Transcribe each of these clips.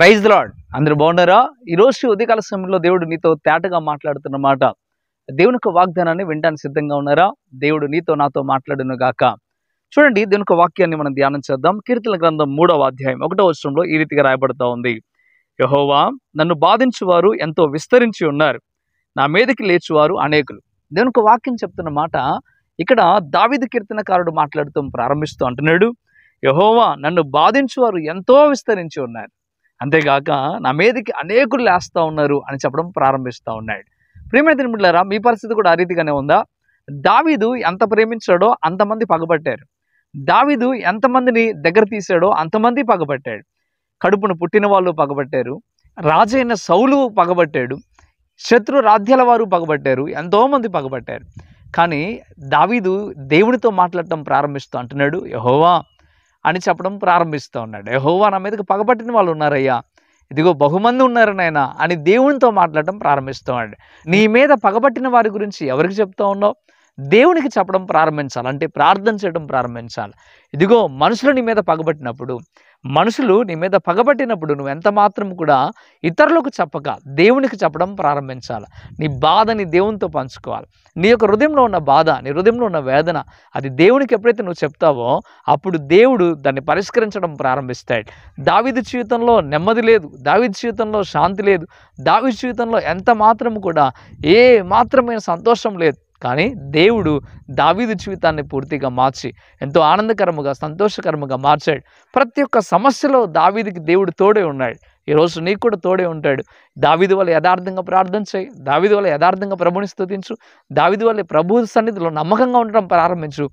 Praise the lord. అందరూ బాగున్నారా? ఈరోజు ఉదయకాల సమయంలో దేవుడు నీతో తేటగా మాట్లాడుతున్న మాట, దేవుని యొక్క వాగ్దానాన్ని వినడానికి సిద్ధంగా ఉన్నారా? దేవుడు నీతో నాతో మాట్లాడును గాక. చూడండి, దేవుని యొక్క వాక్యాన్ని మనం ధ్యానం చేద్దాం. కీర్తన గ్రంథం 3వ అధ్యాయం 1వ వచనంలో ఈ రీతిగా రాయబడతా ఉంది. యెహోవా, నన్ను బాధించువారు ఎంతో విస్తరించి ఉన్నారు, నా మీదకి లేచువారు అనేకులు. దేవుని యొక్క వాక్యం చెప్తున్న మాట ఇక్కడ దావీదు కీర్తనకారుడు మాట్లాడుతూ ప్రారంభిస్తూ అంటున్నాడు, యెహోవా, నన్ను బాధించువారు ఎంతో విస్తరించి ఉన్నారు, అంతేగాక నా మీదకి అనేకులు లేస్తూ ఉన్నారు అని చెప్పడం ప్రారంభిస్తూ ఉన్నాడు. ప్రియమైన దేవులారా, మీ పరిస్థితి కూడా ఆ రీతిగానే ఉందా? దావీదు ఎంత ప్రేమించాడో అంతమంది పగబట్టారు. దావీదు ఎంతమందిని దగ్గర తీశాడో అంతమంది పగబట్టాడు. కడుపును పుట్టిన వాళ్ళు పగబట్టారు, రాజైన సౌలు పగబట్టాడు, శత్రు రాజ్యాల వారు పగబట్టారు, ఎంతోమంది పగబట్టారు. కానీ దావీదు దేవునితో మాట్లాడటం ప్రారంభిస్తూ అంటున్నాడు, యెహోవా అని చెప్పడం ప్రారంభిస్తూ ఉన్నాడు. యెహోవా, నా మీదకి పగబట్టిన వాళ్ళు ఉన్నారయ్యా, ఇదిగో బహుమంది ఉన్నారు నాయనా అని దేవునితో మాట్లాడటం ప్రారంభిస్తున్నాడు. నీ మీద పగబట్టిన వారి గురించి ఎవరికి చెప్తా ఉన్నావు? దేవునికి చెప్పడం ప్రారంభించాలి, అంటే ప్రార్థన చేయడం ప్రారంభించాలి. ఇదిగో మనుషులు నీ మీద పగబట్టినప్పుడు, మనుషులు నీ మీద పగబట్టినప్పుడు నువ్వు ఎంత మాత్రం కూడా ఇతరులకు చెప్పక దేవునికి చెప్పడం ప్రారంభించాలి. నీ బాధని దేవునితో పంచుకోవాలి. నీ యొక్క హృదయంలో ఉన్న బాధ, నీ హృదయంలో ఉన్న వేదన, అది దేవునికి ఎప్పుడైతే నువ్వు చెప్తావో అప్పుడు దేవుడు దాన్ని పరిష్కరించడం ప్రారంభిస్తాడు. దావీదు జీవితంలో నెమ్మది లేదు, దావీదు జీవితంలో శాంతి లేదు, దావీదు జీవితంలో ఎంత మాత్రం కూడా ఏ మాత్రమైన సంతోషం లేదు. కానీ దేవుడు దావీదు జీవితాన్ని పూర్తిగా మార్చి ఎంతో ఆనందకరముగా సంతోషకరముగా మార్చాడు. ప్రతి ఒక్క సమస్యలో దావీదుకి దేవుడు తోడే ఉన్నాడు. ఈరోజు నీకు కూడా తోడే ఉంటాడు. దావీదు వల్ల యథార్థంగా ప్రార్థన చేయి, దావీదు వల్ల యథార్థంగా ప్రభుని స్తుతించు, దావీదు వల్ల ప్రభు సన్నిధిలో నమ్మకంగా ఉండడం ప్రారంభించు.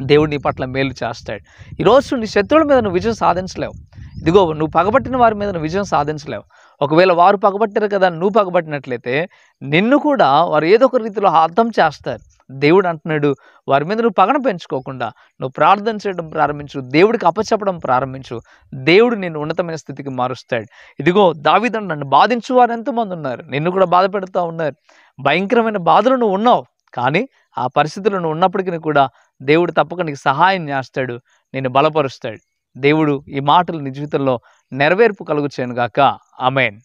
దేవుడు నీ పట్ల మేలు చేస్తాడు. ఈరోజు నీ శత్రువుల మీద నువ్వు విజయం సాధించలేవు. ఇదిగో నువ్వు పగబట్టిన వారి మీద నువ్వు విజయం సాధించలేవు. ఒకవేళ వారు పగబట్టారు కదా నువ్వు పగబట్టినట్లయితే నిన్ను కూడా వారు ఏదో ఒక రీతిలో అర్థం చేస్తారు. దేవుడు అంటున్నాడు, వారి మీద నువ్వు పగన పెంచుకోకుండా నువ్వు ప్రార్థన చేయడం ప్రారంభించు, దేవుడికి అప్పచెప్పడం ప్రారంభించు. దేవుడు నిన్ను ఉన్నతమైన స్థితికి మారుస్తాడు. ఇదిగో దావీదు, నన్ను బాధించు వారు ఎంతమంది ఉన్నారు, నిన్ను కూడా బాధ పెడుతూ ఉన్నారు. భయంకరమైన బాధలు నువ్వు ఉన్నావు, కానీ ఆ పరిస్థితుల్లో నువ్వు ఉన్నప్పటికీ కూడా దేవుడు తప్పక నీకు సహాయం చేస్తాడు, నిన్ను బలపరుస్తాడు. దేవుడు ఈ మాటలు నీ జీవితంలో నెరవేర్పు కలుగు చేయను గాక. ఆమేన్.